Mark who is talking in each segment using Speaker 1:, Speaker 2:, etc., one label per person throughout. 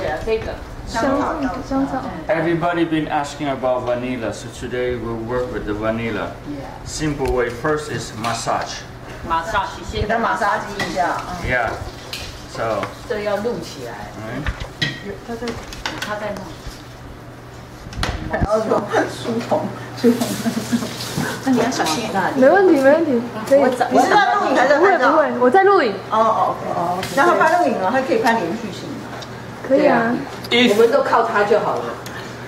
Speaker 1: 的这个
Speaker 2: 香草。
Speaker 3: Everybody been asking about vanilla, so today we'll work with the vanilla. Simple way. First is massage.
Speaker 2: 给它马杀鸡一下。
Speaker 3: Yeah. So.
Speaker 1: 这要录起来。他在弄。
Speaker 2: 然后说书童。
Speaker 1: 那你要小心。
Speaker 4: 没问题，可以。
Speaker 2: 你是在录影还是在拍照？
Speaker 4: 不会，我在录影。
Speaker 2: 哦，然后拍录影了，还可以拍连续性。
Speaker 4: 可以啊。
Speaker 1: 我们都靠它就好了。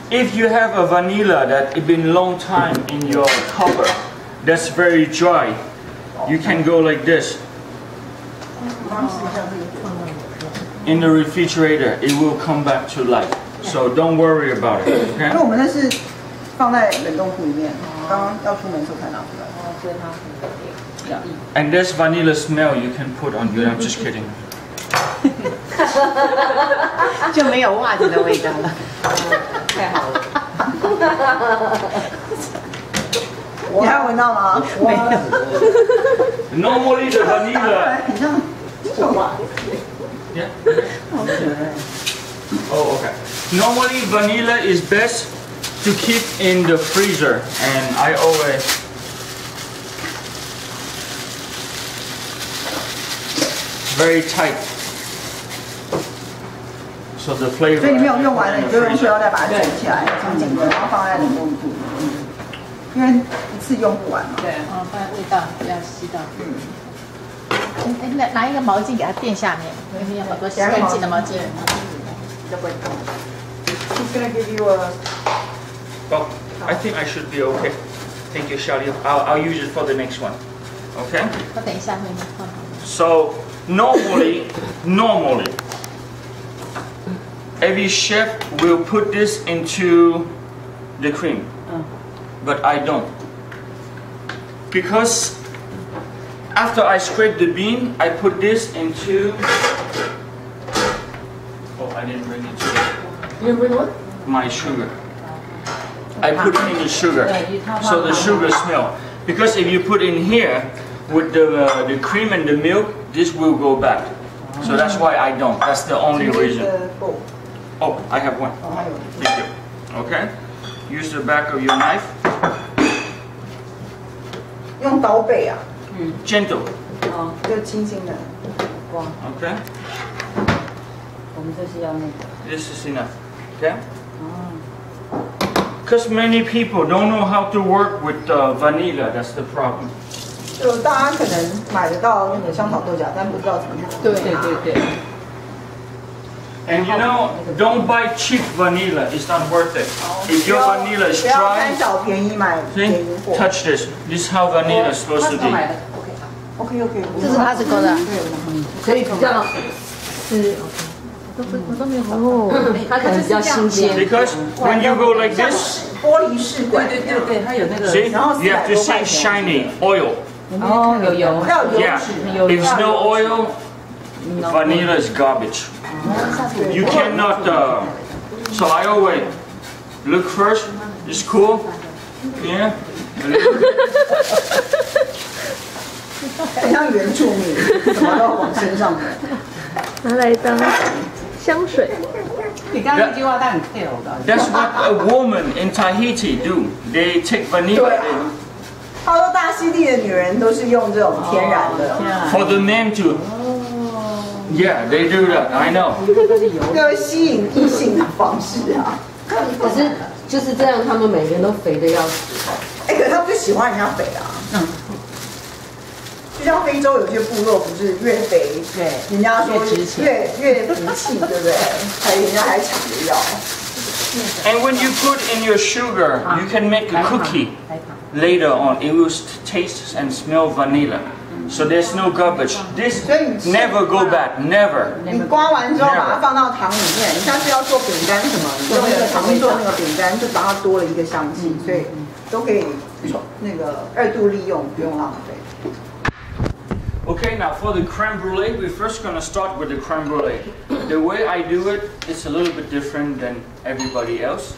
Speaker 3: If you have a vanilla that has been long time in your cupboard, that's very dry, you can go like this. In the refrigerator, it will come back to life. So don't worry about it. Okay?
Speaker 2: 因为我们那是放在冷冻库里面，刚刚要出门的时候才拿出来。
Speaker 1: 所以它很
Speaker 3: And this vanilla smell you can put on you. I'm just kidding.
Speaker 1: 就没有袜子的味道了。太好了。
Speaker 2: 你还有闻到吗？
Speaker 1: 没有。
Speaker 3: Normally the vanilla.
Speaker 2: 很像臭袜。
Speaker 3: Yeah. Oh, okay. Normally vanilla is best to keep in the freezer, and I always very tight. So the flavor.
Speaker 2: 所以你没有用完了，你就用塑料袋把它卷起来，紧紧的，然后放在冷冻库。因为一次用不完嘛。
Speaker 1: 对，不然味道要吸到。拿一个毛巾给它垫下面，因为有好多干净的毛巾。
Speaker 2: He's gonna give you a.
Speaker 3: Oh, I think I should be okay. Thank you, Charlie. I'll use it for the next one. Okay.
Speaker 1: 我等一下会放。
Speaker 3: So normally, every chef will put this into the cream, but I don't, because after I scrape the bean, I put this into. Oh, I didn't bring it.
Speaker 1: You didn't bring what?
Speaker 3: My sugar. I put in the sugar, so the sugar smell. Because if you put in here with the cream and the milk, this will go bad. So that's why I don't. That's the only reason. Oh, I have one. Thank you. Okay. Use the back of your knife.
Speaker 2: 用刀背啊。
Speaker 3: Gentle.
Speaker 2: 就轻轻的。
Speaker 3: Okay.
Speaker 1: 我们这是要那个。
Speaker 3: This is enough. Okay. Because many people don't know how to work with vanilla. That's the problem.
Speaker 2: 就大家可能买得到那个香草豆荚，但不知道怎么去煮。
Speaker 1: 对。
Speaker 3: And you know, don't buy cheap vanilla. It's not worth it. If your vanilla is
Speaker 2: 不要
Speaker 3: dry,
Speaker 2: 贪小便宜买便
Speaker 3: see,
Speaker 2: 宜货。
Speaker 3: touch this. This is how vanilla is supposed to be.
Speaker 2: OK。
Speaker 1: 这是它是勾的。可以比较是。我都没有哦，它可能比较新鲜。
Speaker 3: Because when you go like this,
Speaker 2: 玻璃试管。
Speaker 1: 对，它有那个。
Speaker 3: see, you have to see shiny oil.
Speaker 1: 哦，有油。
Speaker 2: 要有
Speaker 3: Yeah.
Speaker 2: 脂。
Speaker 3: If there's no oil, vanilla is garbage. You cannot. So I always look first. It's cool. Yeah.
Speaker 2: 很像原住民，什么都要往身上的。
Speaker 4: 拿来当香水。
Speaker 1: 你刚刚那句话，他很 care 我的。
Speaker 3: That's what a woman in Tahiti do. They take vanilla.
Speaker 2: 他说大溪地的女人都是用这种天然的。
Speaker 3: For the men to. Yeah, they do that. I know.
Speaker 2: 这个吸引异性的方式啊。
Speaker 5: 可是就是这样，他们每个人都肥的要死。
Speaker 2: 可是他们就喜欢人家肥啊。就像非洲有些部落，不是越肥，
Speaker 1: 对，
Speaker 2: 人家说越福气，对不对？人家还抢着要。
Speaker 3: And when you put in your sugar, you can make a cookie. Later on, it will taste and smell vanilla. So there's no garbage. This never go bad, never.
Speaker 2: 你刮完之后把它放到糖里面，你下次要做饼干什么，你用那个糖做那个饼干，就把它多了一个香气，所以都可以那个2度利用，不用浪费。
Speaker 3: Okay, now for the creme brulee, we're first going to start with the creme brulee. The way I do it, it's a little bit different than everybody else.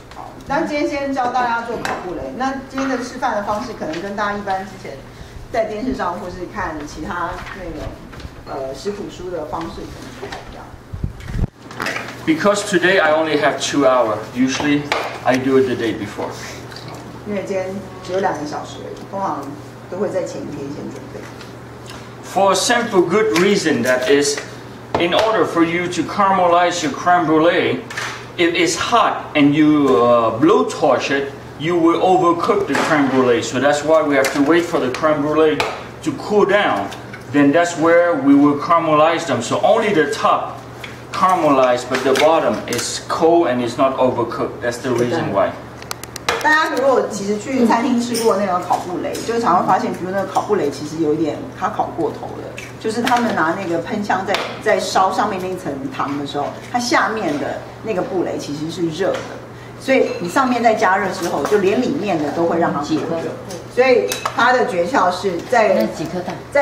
Speaker 2: 那今天先教大家做烤布雷。那今天的示范的方式可能跟大家一般之前在电视上或是看其他那个食谱书的方式可能不太一样。
Speaker 3: because today I only have 2 hours. Usually I do it the day before.
Speaker 2: 因为今天只有2个小时而已，通常都会在前一天先准备。
Speaker 3: For a simple good reason, that is, in order for you to caramelize your creme brulee, if it's hot and you blowtorch it, you will overcook the creme brulee. So that's why we have to wait for the creme brulee to cool down. Then that's where we will caramelize them. So only the top caramelized, but the bottom is cold and it's not overcooked. That's the reason why.
Speaker 2: 大家如果其实去餐厅吃过那个烤布雷，就常会发现，比如那个烤布雷其实有一点它烤过头了，就是他们拿那个喷枪在烧上面那一层糖的时候，它下面的那个布雷其实是热的，所以你上面再加热之后，就连里面的都会让它过热。所以它的诀窍是在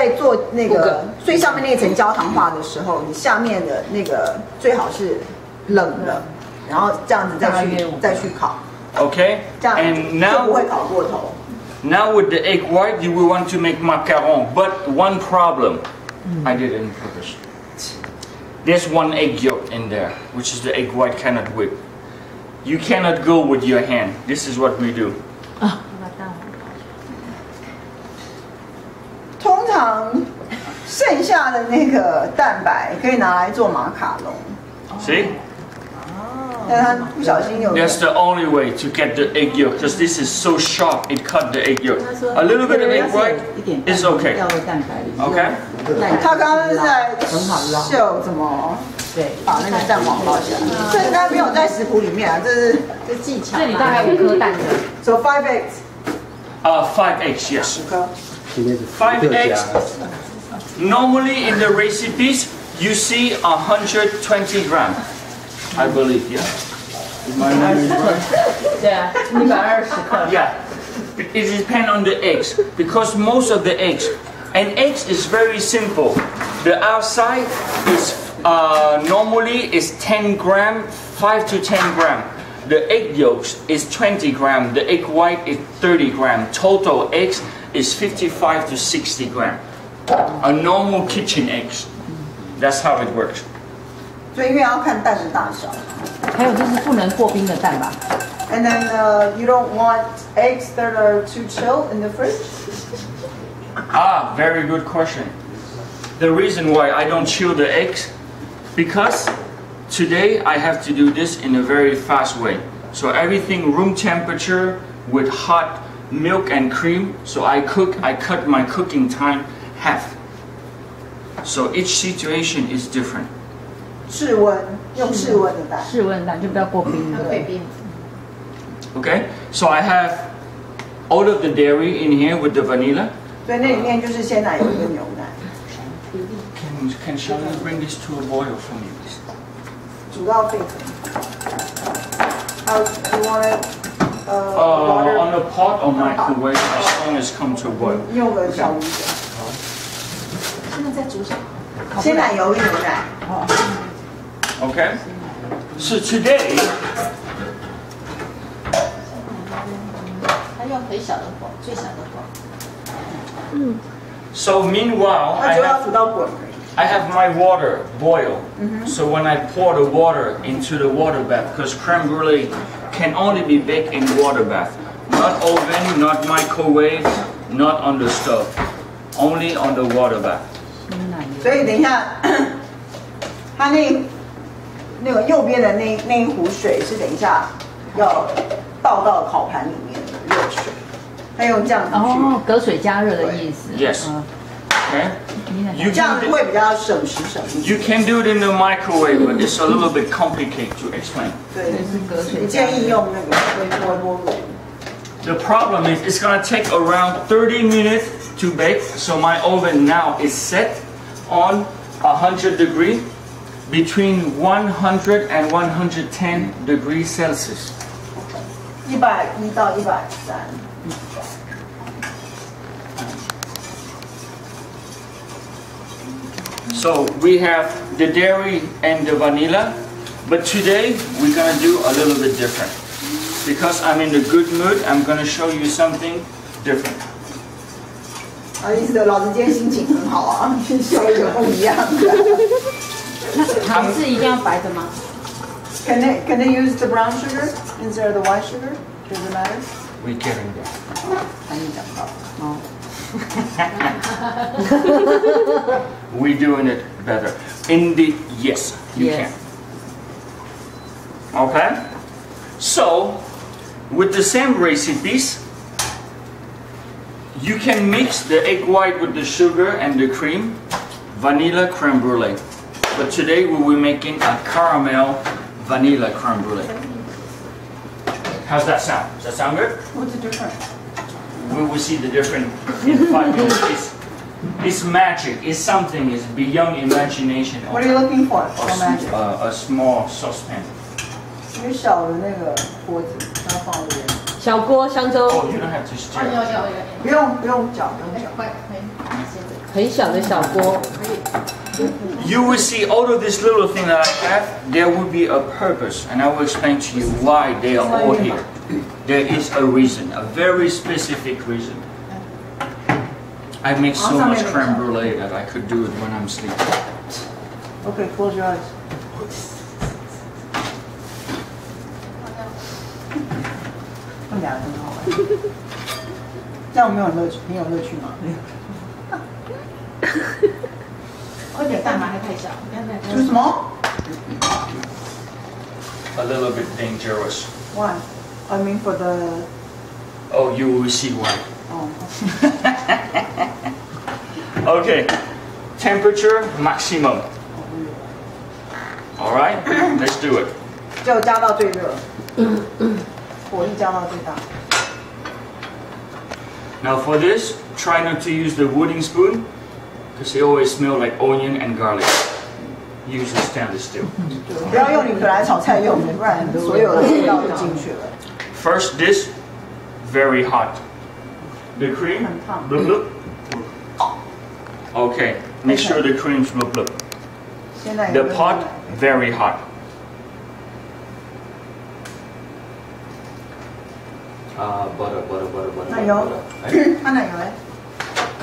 Speaker 2: 做那个最上面那一层焦糖化的时候，你下面的那个最好是冷的，然后这样子再去烤。
Speaker 3: Okay, and now with the egg white, you will want to make macaron. But one problem, I did it on purpose. There's one egg yolk in there, which is the egg white cannot whip. You cannot go with your hand. This is what we do.
Speaker 2: 通常剩下的那个蛋白可以拿来做马卡龙。
Speaker 3: See?
Speaker 2: 但他不小心有。
Speaker 3: That's the only way to get the egg yolk, because this is so sharp, it cut the egg yolk. A little bit of egg white is okay. Okay?
Speaker 2: 他刚刚是在秀怎么把那个蛋黄包起来，这个刚刚没有在食谱里面啊，这是技巧。
Speaker 1: 这里大概5颗蛋的。
Speaker 2: So 5 eggs.
Speaker 3: 5 eggs, yes. 5 eggs. Normally in the recipes, you see 120 grams. I believe, yeah. Is my memory right?
Speaker 1: Yeah, 120克。
Speaker 3: Yeah. It depends on the eggs, because most of the eggs, and eggs is very simple. The outside is normally is 10 gram, 5 to 10 gram. The egg yolks is 20 gram. The egg white is 30 gram. Total eggs is 55 to 60 gram. A normal kitchen eggs. That's how it works.
Speaker 2: 所以因为要看蛋的大小。
Speaker 1: 还有就是不能破冰的蛋吧。
Speaker 2: And then you don't want eggs that are too chilled in the fridge.
Speaker 3: Very good question. The reason why I don't chill the eggs, because today I have to do this in a very fast way. So everything room temperature with hot milk and cream. So I cut my cooking time half. So each situation is different.
Speaker 2: 室温，用室温的蛋。
Speaker 1: 室温蛋就不要过冰了。对。
Speaker 3: Okay, so I have all of the dairy in here with the vanilla.
Speaker 2: 所以那里面就是鲜奶油跟牛奶。
Speaker 3: Can Charlotte bring this to a boil for me, please?
Speaker 2: 煮到沸腾。You want it? Water?
Speaker 3: On the pot or microwave as long as come to a boil.
Speaker 2: 用个小炉子。现在在煮什么？鲜奶油跟牛奶。
Speaker 3: Okay, so today.
Speaker 1: 它用很小的火，最小的火。
Speaker 3: So meanwhile, I have my water boil. So when I pour the water into the water bath, because creme brulee can only be baked in water bath, not oven, not microwave, not on the stove, only on the water bath.
Speaker 2: 所以等一下，它那个右边的那一壶水是等一下要倒到烤盘里面的热水，它用这样子去
Speaker 1: 隔水加热的意思。
Speaker 3: Yes. Okay.
Speaker 2: 这样会比较省时省力。
Speaker 3: You can do it in the microwave, but it's a little bit complicated to explain.
Speaker 2: 对，你建议用那个微波炉。
Speaker 3: The problem is it's gonna take around 30 minutes to bake. So my oven now is set on 100 degrees, between 100 and 110 degrees Celsius.
Speaker 2: 110到130。
Speaker 3: So we have the dairy and the vanilla, but today we're gonna do a little bit different. Because I'm in the good mood, I'm gonna show you something different.
Speaker 2: 意思老子今天心情很好啊，秀一个不一样的。
Speaker 1: 糖是一定要白的吗？
Speaker 2: Can they use the brown sugar instead of the white sugar? Does it matter?
Speaker 3: We're getting there.
Speaker 2: 还没讲到哦。
Speaker 3: We're doing it better. Yes, you
Speaker 5: Yes.
Speaker 3: can. Okay? So, with the same recipes, you can mix the egg white with the sugar and the cream, vanilla creme brulee. But today we will be making a caramel vanilla creme brulee. How's that sound? Does that sound good?
Speaker 2: What's the difference?
Speaker 3: We will see the difference in 5 minutes. It's magic. It's something. It's beyond imagination.
Speaker 2: What are you looking for?
Speaker 3: A small saucepan.
Speaker 2: 一个小的那个锅子，要放这边。
Speaker 5: 小锅香粥，
Speaker 3: Oh, you don't have to stir.
Speaker 2: 不用搅，不用搅。
Speaker 5: 很小的小锅。
Speaker 3: You will see all of this little thing that I have, there will be a purpose, and I will explain to you why they are all here. There is a reason, a very specific reason. I make so much creme brulee that I could do it when I'm sleeping.
Speaker 2: Okay, close your eyes. 他们俩很好玩，这样没有乐趣，你有乐趣吗？
Speaker 1: 而且蛋白还太小，
Speaker 2: 这是什么
Speaker 3: A little bit dangerous.？Why?
Speaker 2: I mean for the.
Speaker 3: Oh, you will see why.
Speaker 2: 哦。
Speaker 3: Okay, temperature maximum. All right, let's do it.
Speaker 2: 就加到最热，火力加到最大。
Speaker 3: Now for this, try not to use the wooden spoon because they always smell like onion and garlic. Use the stainless steel.
Speaker 2: 不要用你本来炒菜用的，不然所有的味道就进去了。
Speaker 3: First this, very hot. The cream, blub blub. Okay, make sure the cream's blub blub.
Speaker 2: 现在
Speaker 3: The pot, very hot. Butter.
Speaker 2: 奶油，它奶油嘞？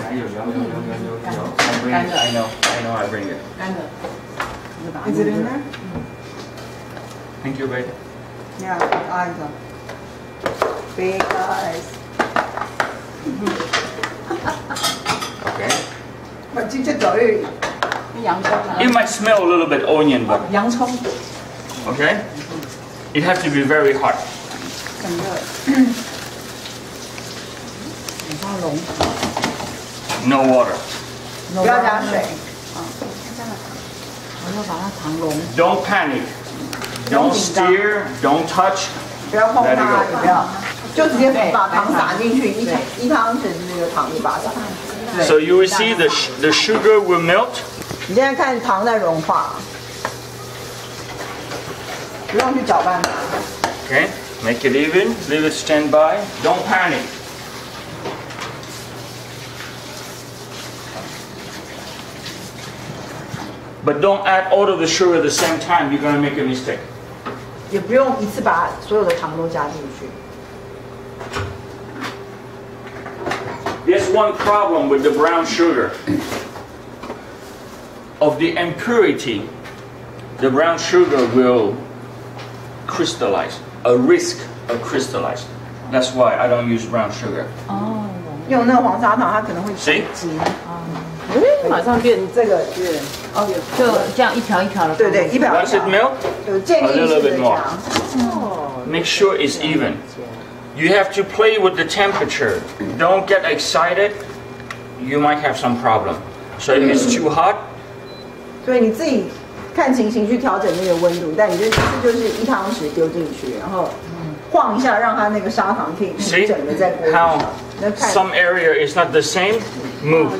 Speaker 3: I know, I bring it.
Speaker 1: 干的。
Speaker 2: Is it in there?
Speaker 3: Thank you, baby.
Speaker 2: Yeah, eyes. Big eyes.
Speaker 3: Okay.
Speaker 2: 我直接走去
Speaker 1: 洋葱啊。
Speaker 3: It might smell a little bit onion, but
Speaker 1: 洋葱。
Speaker 3: okay. It has to be very hot.
Speaker 2: 很热。
Speaker 1: 它融。
Speaker 3: No water.
Speaker 2: 不要加水。
Speaker 1: 我要把它糖融。
Speaker 3: Don't panic. Don't stir. Don't touch.
Speaker 2: 不要碰
Speaker 3: Let it
Speaker 2: 它，
Speaker 3: go.
Speaker 2: 也不要，就直接把糖撒进去，一汤匙那个糖就把它撒。
Speaker 3: So you will see the sugar will melt.
Speaker 2: 你现在看糖在融化，不用去搅拌它。
Speaker 3: Okay. Make it even. Leave it stand by. Don't panic. But don't add all of the sugar at the same time. You're gonna make a mistake.
Speaker 2: 也不用一次把所有的糖都加进去。
Speaker 3: There's one problem with the brown sugar. Of the impurity, the brown sugar will crystallize. A risk of crystallize. That's why I don't use brown sugar.
Speaker 1: 哦。
Speaker 2: 用那个黄砂糖，它可能会
Speaker 3: See?
Speaker 5: 马上变
Speaker 2: 这个是哦，
Speaker 1: 就这样一条一条的。
Speaker 2: 对对，一条
Speaker 3: Once it melt,
Speaker 2: 有渐进式的加。
Speaker 3: make sure it's even. You have to play with the temperature. Don't get excited. You might have some problem. So if it's too hot,
Speaker 2: 所以你自己看情形去调整那个温度，但你就是一汤匙丢进去，然后晃一下，让它那个砂糖可以
Speaker 3: see
Speaker 2: 整个在锅里
Speaker 3: how
Speaker 2: 上。那看
Speaker 3: some area is not the same? Move.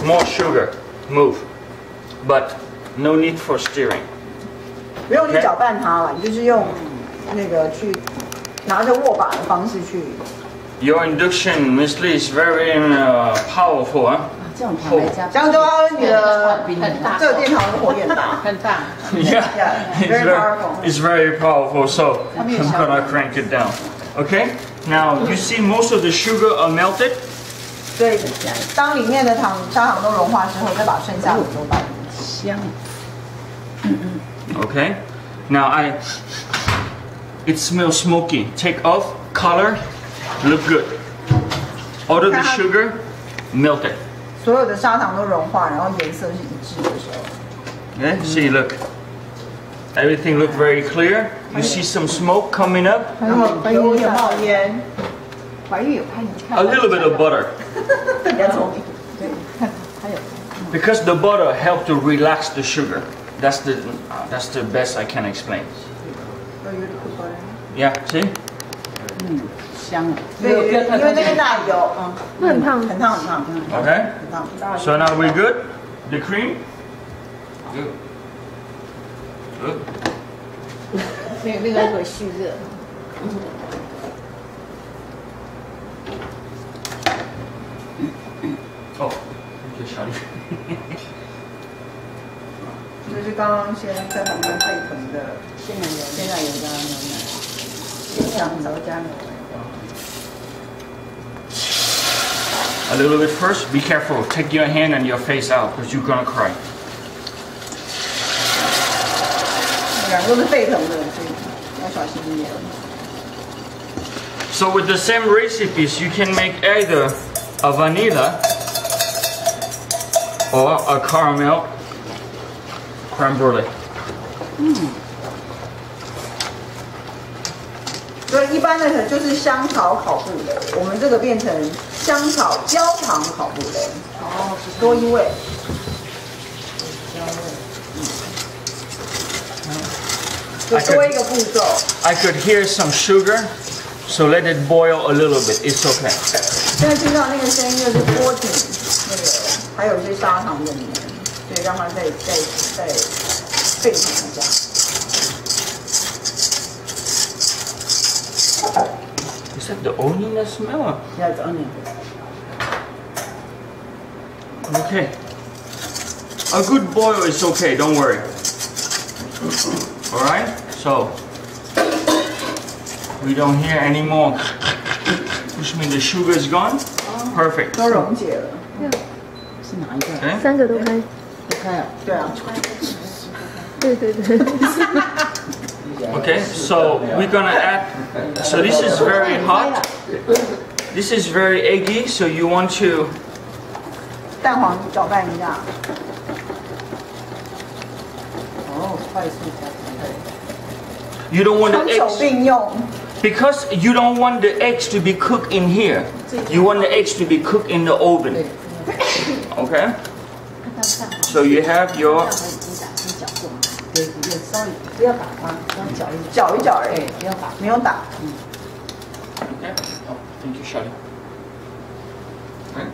Speaker 3: More sugar. Move. But no need for stirring.
Speaker 2: 不用去搅拌它了，你就是用那个去拿着握把的方式去。
Speaker 3: Your induction, Miss Lee, is very powerful, huh?
Speaker 1: 这种糖来加。
Speaker 2: 香洲啊，你的
Speaker 1: 很大。
Speaker 2: 这个电糖的火焰大。
Speaker 1: 很大。
Speaker 3: Yeah,
Speaker 2: very powerful.
Speaker 3: It's very powerful. So I'm gonna crank it down. Okay. Now you see most of the sugar are melted.
Speaker 2: 所以当里面的砂糖都融化之后，再把剩下的都倒进去。
Speaker 1: 香。
Speaker 3: Okay. Now it smells smoky. Take off, color, look good. Out of the sugar, melt it.
Speaker 2: 所有的砂糖都融化，然后颜色是一致的时候。
Speaker 3: Okay, see, look. Everything look very clear. You see some smoke coming up.
Speaker 2: 然后有点冒烟。怀玉有看你看。
Speaker 3: A little bit of butter.
Speaker 2: 比较聪明。对，还有。
Speaker 3: Because the butter helps to relax the sugar. That's the best I can explain. Yeah, see?
Speaker 2: 香啊！对，因为那个奶油，
Speaker 4: 很烫，
Speaker 2: 很烫，很烫，
Speaker 3: Okay.
Speaker 2: 很烫。
Speaker 3: So now we good? The cream? Good. Good.
Speaker 1: 那个会蓄热。
Speaker 3: Oh, okay, sorry.
Speaker 2: 就是刚刚先在旁边沸腾的鲜奶油加牛奶，香油加牛奶。
Speaker 3: A little bit first. Be careful. Take your hand and your face out because you're gonna cry.
Speaker 2: 两个都是沸腾的，所以要小心一点。
Speaker 3: So with the same recipes, you can make either a vanilla or a caramel creme brulee.
Speaker 2: 所以一般的就是香草烤布雷，我们这个变成香草焦糖烤布雷，哦，多一味。就多一个步骤。
Speaker 3: I could hear some sugar, so let it boil a little bit. It's okay.
Speaker 2: 现在听到那个声音就是锅底那个，还有一些砂糖的黏，所以让它再沸腾一下。
Speaker 3: Is that the onion that smell?
Speaker 2: Yeah, it's onion.
Speaker 3: Okay. A good boil is okay, don't worry. Alright? So, we don't hear any more, which means the sugar is gone. Perfect.
Speaker 2: 都溶解了。是哪一个？
Speaker 3: Okay?
Speaker 4: 3个都开。
Speaker 2: 都开了。对啊。
Speaker 4: 对对对。
Speaker 3: Okay, so we're gonna add, so this is very hot. This is very eggy, so you want to
Speaker 2: 蛋黄搅拌一下。哦，快速加对。
Speaker 3: you don't want the
Speaker 2: 双手
Speaker 3: eggs
Speaker 2: 并用。
Speaker 3: because you don't want the eggs to be cooked in here. You want the eggs to be cooked in the oven. Okay? So you have your
Speaker 1: 对，稍微不要打它，要搅一
Speaker 2: 搅一搅而已，
Speaker 1: 对，不要打。
Speaker 2: 没有打。
Speaker 3: Okay. Oh, thank you, Shadi. Okay.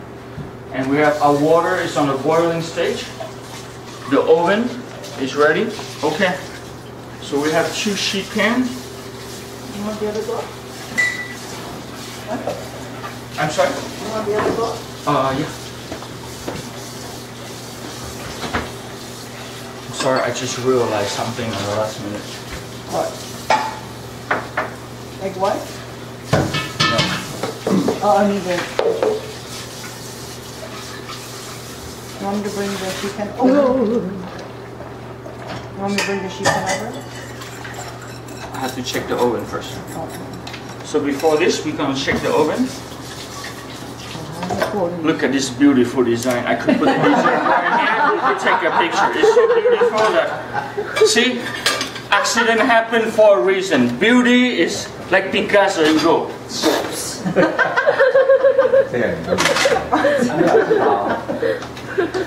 Speaker 3: And we have our water is on the boiling stage. The oven is ready. Okay. So we have 2 sheet pans.
Speaker 2: You want the other door?
Speaker 3: I'm sorry?
Speaker 2: You want the other door?
Speaker 3: Yeah. Sorry, I just realized something in the last minute.
Speaker 2: What? Like what?
Speaker 3: No.
Speaker 2: Oh, I need the. You want me to bring the sheet pan over? You want me to bring the sheet pan over?
Speaker 3: I have to check the oven first.
Speaker 2: Oh.
Speaker 3: So before this, we're gonna check the oven. Look at this beautiful design. I could put the design right here. You could take a picture. It's so beautiful that, see, accident happened for a reason. Beauty is like Picasso. You go.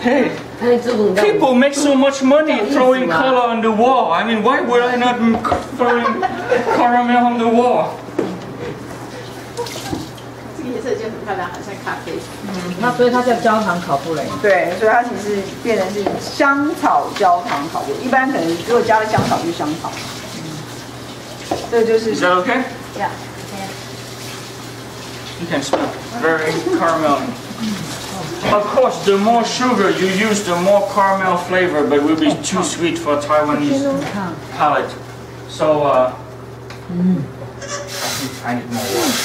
Speaker 3: Hey, people make so much money throwing color on the wall. I mean, why would I not throwing caramel on the wall?
Speaker 1: 这个颜色就很漂亮，好像咖啡。那所以它叫焦糖烤布雷。
Speaker 2: 对，所以它其实变成是香草焦糖烤布雷。一般可能如果加了香草就香草。这就是。
Speaker 3: Is that okay?
Speaker 2: Yeah.
Speaker 3: You can smell. Very caramel. Of course, the more sugar you use, the more caramel flavor, but it will be too sweet for Taiwanese palate. So, I need more water.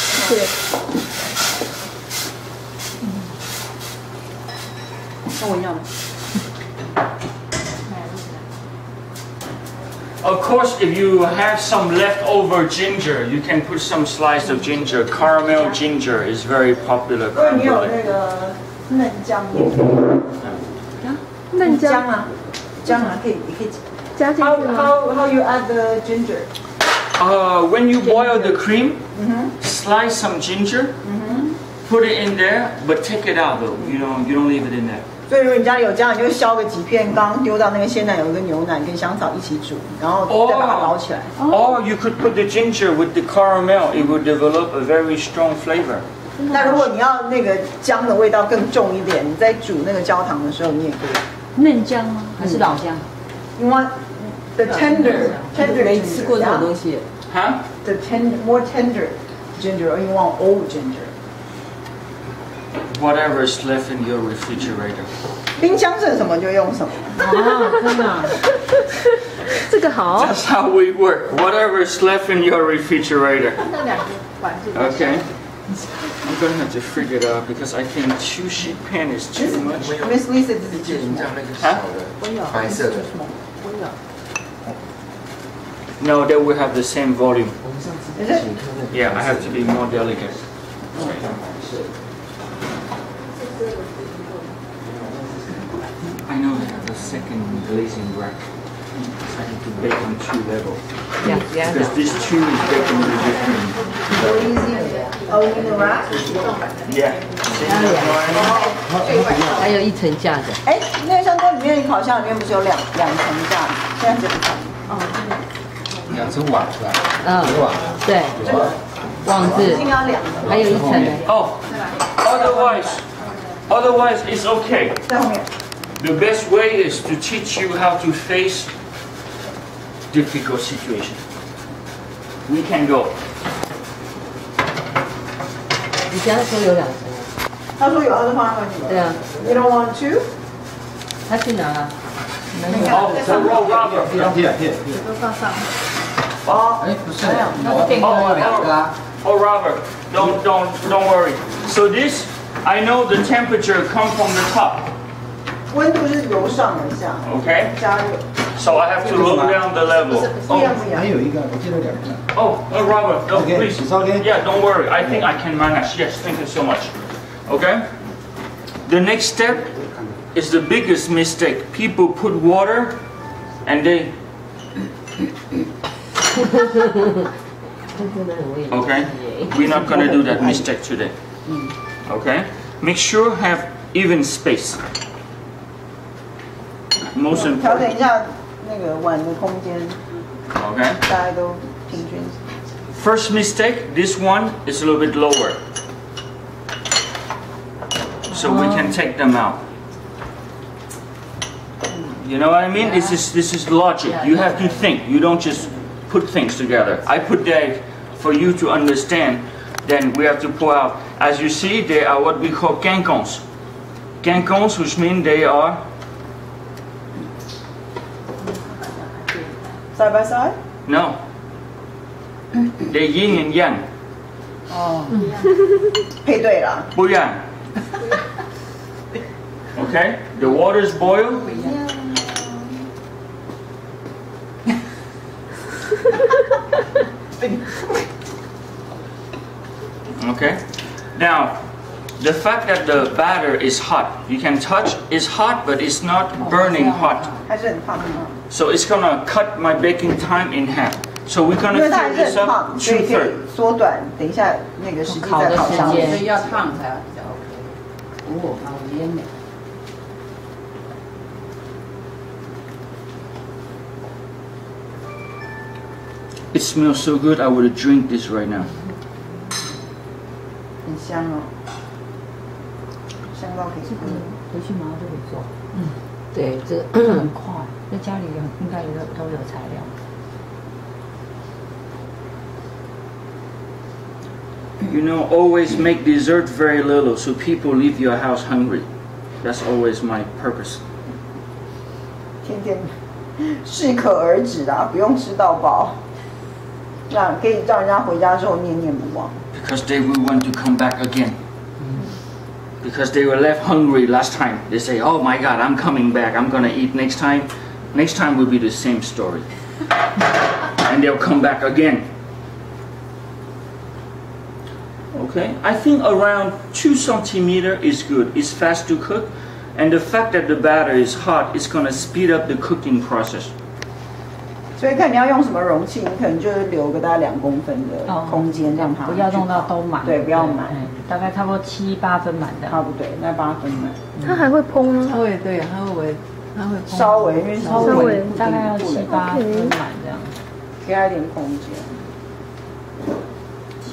Speaker 2: 跟我一样的。
Speaker 3: Of course, if you have some leftover ginger, you can put some slice of ginger. Caramel ginger is very popular.
Speaker 2: 如果你有那个嫩姜，
Speaker 4: 嫩姜
Speaker 2: 姜啊，可以
Speaker 4: 加进去吗？
Speaker 2: How you add the ginger?
Speaker 3: When you boil the cream, slice some ginger, put it in there, but take it out though. You don't leave it in there.
Speaker 2: 所以如果你家里有姜，你就削个几片，刚丢到那个鲜奶油跟牛奶跟香草一起煮，然后再把它捞起来。
Speaker 3: Or you could put the ginger with the caramel. It will develop a very strong flavor.
Speaker 2: 那如果你要那个姜的味道更重一点，你在煮那个焦糖的时候，你也可以。
Speaker 1: 嫩姜吗？还是老姜？
Speaker 2: You want the tender
Speaker 5: 没吃过这种东西。
Speaker 3: Huh?
Speaker 2: The more tender ginger, or you want old ginger?
Speaker 3: Whatever is left in your refrigerator.
Speaker 2: 冰箱剩什么就用什么。
Speaker 1: 真的。
Speaker 4: 这个好。
Speaker 3: That's how we work. Whatever is left in your refrigerator. Okay. I'm gonna have to figure it out because I think 2 sheet pan is too much.
Speaker 2: Miss Lisa 自己
Speaker 6: 你这样那个小的白色的，
Speaker 3: No, that will have the same volume.
Speaker 6: 我们上次请客那个
Speaker 3: Yeah, I have to be more delicate. I know they have a second glazing rack. I have to bake on 2 levels. Because this 2 is baking a little different.
Speaker 2: Oh, in the rack?
Speaker 3: Yeah.
Speaker 5: 还有一层架子。
Speaker 2: 哎，那个香锅里面烤箱里面不是有两层架？现在这个层。
Speaker 6: 2层瓦是吧？
Speaker 5: 嗯，
Speaker 6: 瓦。
Speaker 5: 对，网子，
Speaker 2: 应该2个。
Speaker 5: 还有一层。
Speaker 3: Oh, otherwise it's okay.
Speaker 2: 在后面。
Speaker 3: The best way is to teach you how to face difficult situations. We can go.
Speaker 5: 你刚才说有2层。
Speaker 2: 他说有，他就放在外面。
Speaker 5: 对啊。
Speaker 2: You don't want to?
Speaker 5: 他去哪了？
Speaker 3: Oh, so roll rubber.
Speaker 1: 都放上。
Speaker 2: 哦，
Speaker 6: 哎，不是，
Speaker 1: 那是电锅
Speaker 6: 我2个啊。
Speaker 3: Oh, Robert, don't worry. So this, I know the temperature come from the top.
Speaker 2: 温度是由上而下，
Speaker 3: Okay.
Speaker 2: 加热。
Speaker 3: So I have to look down the level.
Speaker 2: 不一样不一样
Speaker 6: 还。有一个，我记得2个。
Speaker 3: Oh, Robert, no,
Speaker 6: Okay,
Speaker 3: please.
Speaker 6: it's okay.
Speaker 3: Yeah, don't worry. I think I can manage. Yes, thank you so much. Okay. The next step is the biggest mistake. People put water, and they. Okay. We're not gonna do that mistake today. Okay. Make sure have even space. Most
Speaker 2: 调整
Speaker 3: important.
Speaker 2: 一下那个碗的空间，
Speaker 3: Okay.
Speaker 2: 大家都平均。
Speaker 3: First mistake, this one is a little bit lower. So we can take them out. You know what I mean? This is logic. You have to think. You don't just put things together. I put that for you to understand. Then we have to pull out. As you see, they are what we call cancons. Cancons, which mean they are
Speaker 2: Side by side？
Speaker 3: no. They yin and yang.
Speaker 2: 哦，配对了。
Speaker 3: 不一样. Okay? The water's boiled. Okay? Now, the fact that the batter is hot, you can touch, is hot, but it's not burning hot.
Speaker 2: 还是很烫的。
Speaker 3: So it's gonna cut my baking time in half. So we're
Speaker 2: 因
Speaker 3: gonna
Speaker 2: 为它还
Speaker 3: fill
Speaker 2: 是
Speaker 3: this
Speaker 2: 很
Speaker 3: up
Speaker 2: 烫，所以可
Speaker 3: 2/3.
Speaker 2: 以缩短。等一下那个实际在烤箱
Speaker 5: 烤的时间
Speaker 1: 所以要烫才比较 OK。哦，好烟美。
Speaker 3: It smells so good, I would drink this right now.
Speaker 2: 很香哦，香到可以喝。
Speaker 1: 回去马上就可以做，
Speaker 5: 对，这个
Speaker 1: 很快，在家里应该都有材料。
Speaker 3: You know, always make dessert very little so people leave your house hungry. That's always my purpose.
Speaker 2: 天天适可而止啊，不用吃到饱，那可以让人家回家之后念念不忘。
Speaker 3: Because they will want to come back again. Because they were left hungry last time. They say, oh my God, I'm coming back. I'm going to eat next time. Next time will be the same story. and they'll come back again. Okay, I think around 2 centimeters is good. It's fast to cook, and the fact that the batter is hot is going to speed up the cooking process.
Speaker 2: 所以看你要用什么容器，你可能就是留个大概2公分的空间，让它
Speaker 1: 不要弄到都满。
Speaker 2: 对，不要满，
Speaker 1: 大概差不多7、8分满的。
Speaker 2: 差不多，那8分满。
Speaker 4: 它还会烹吗？
Speaker 1: 它会对，它会
Speaker 2: 稍微，因为稍微
Speaker 1: 大概要7、8分满这样。
Speaker 2: 给它一点空间。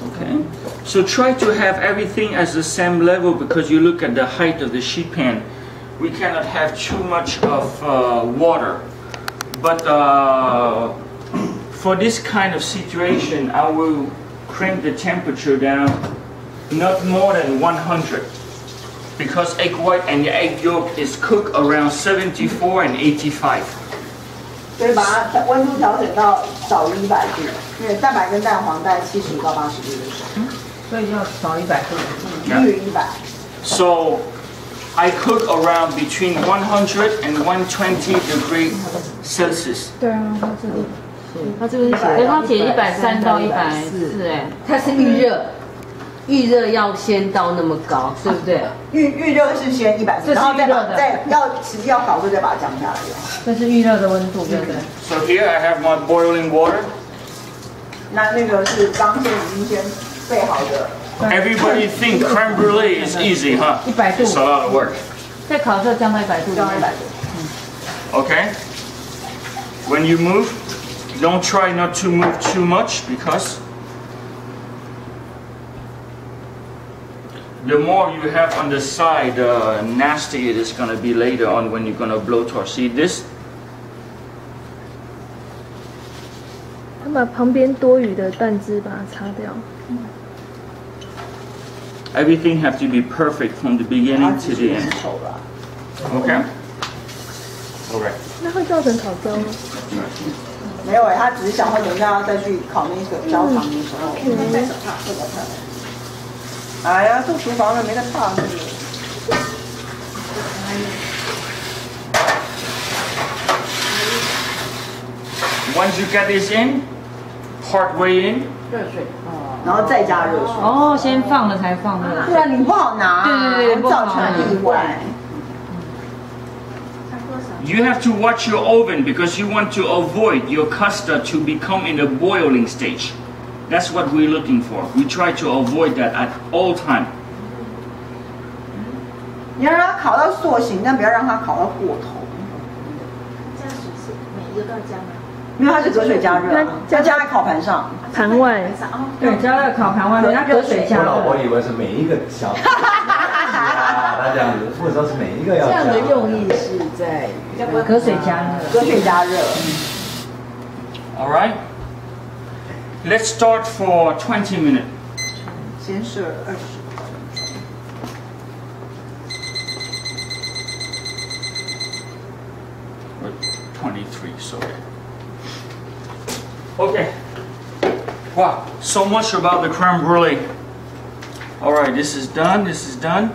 Speaker 3: Okay, so try to have everything as the same level because you look at the height of the sheet pan. We cannot have too much of water. But for this kind of situation, I will crank the temperature down not more than 100 because egg white and the egg yolk is cooked around 74 and 85.
Speaker 2: 所以把它温度调整到少于100度，因为蛋白跟蛋黄在70到80度的时候，
Speaker 1: 所以要少100度，
Speaker 2: 低于100。
Speaker 3: So I cook around between 100 and 120 degrees Celsius.
Speaker 4: 对啊，它这里写，
Speaker 1: 可是它写130到140，哎，
Speaker 5: 它是预热，预热要先到那么高，对不对？
Speaker 2: 预热是先140，然后实际要烤就再把它降下来。
Speaker 1: 这是预热的温度，对不对
Speaker 3: So here I have my boiling water.
Speaker 2: 那个是刚已经先备好的。
Speaker 3: Everybody think creme brulee is easy, huh?
Speaker 1: 100度
Speaker 3: It's a lot of work.
Speaker 1: 在烤的时候降到100度，降到100度。
Speaker 3: Okay? When you move, don't try not to move too much because the more you have on the side, nasty it is going to be later on when you're going to blowtorch. See this?
Speaker 4: 它把旁边多余的蛋汁把它擦掉。
Speaker 3: Everything have to be perfect from the beginning to the end. Okay? Alright.
Speaker 4: 那会造成烤焦吗？
Speaker 2: 没有他只是想说等一下要再去烤那个焦糖的时候，戴手套，戴手套。哎呀，做厨房的没得怕。
Speaker 3: Once you get this in, part way in.
Speaker 1: 热水，
Speaker 2: 然后再加热水。
Speaker 1: 哦，先放了才放热水，
Speaker 2: 不然你不好拿，
Speaker 1: 对，
Speaker 2: 造成意外。
Speaker 3: You have to watch your oven because you want to avoid your custard to become in the boiling stage. That's what we're looking for. We try to avoid that at all time.
Speaker 2: 你要让它烤到塑形，但不要让它烤到过头。
Speaker 7: 加水是每一个都要加吗？
Speaker 2: 因为它是隔水加热，加在烤盘上，
Speaker 4: 盘外。
Speaker 1: 对，加在烤盘外面，它隔水加热。
Speaker 6: 我老婆以为是每一个小。他这样子，或者说是每一个要
Speaker 5: 这样的用意是在于
Speaker 1: 隔水加热，
Speaker 2: 隔水加热。
Speaker 3: All right. Let's start for 20 minutes.
Speaker 2: 先设20。
Speaker 3: 23, sorry. Okay. Wow, so much about the creme brulee. All right, this is done. This is done.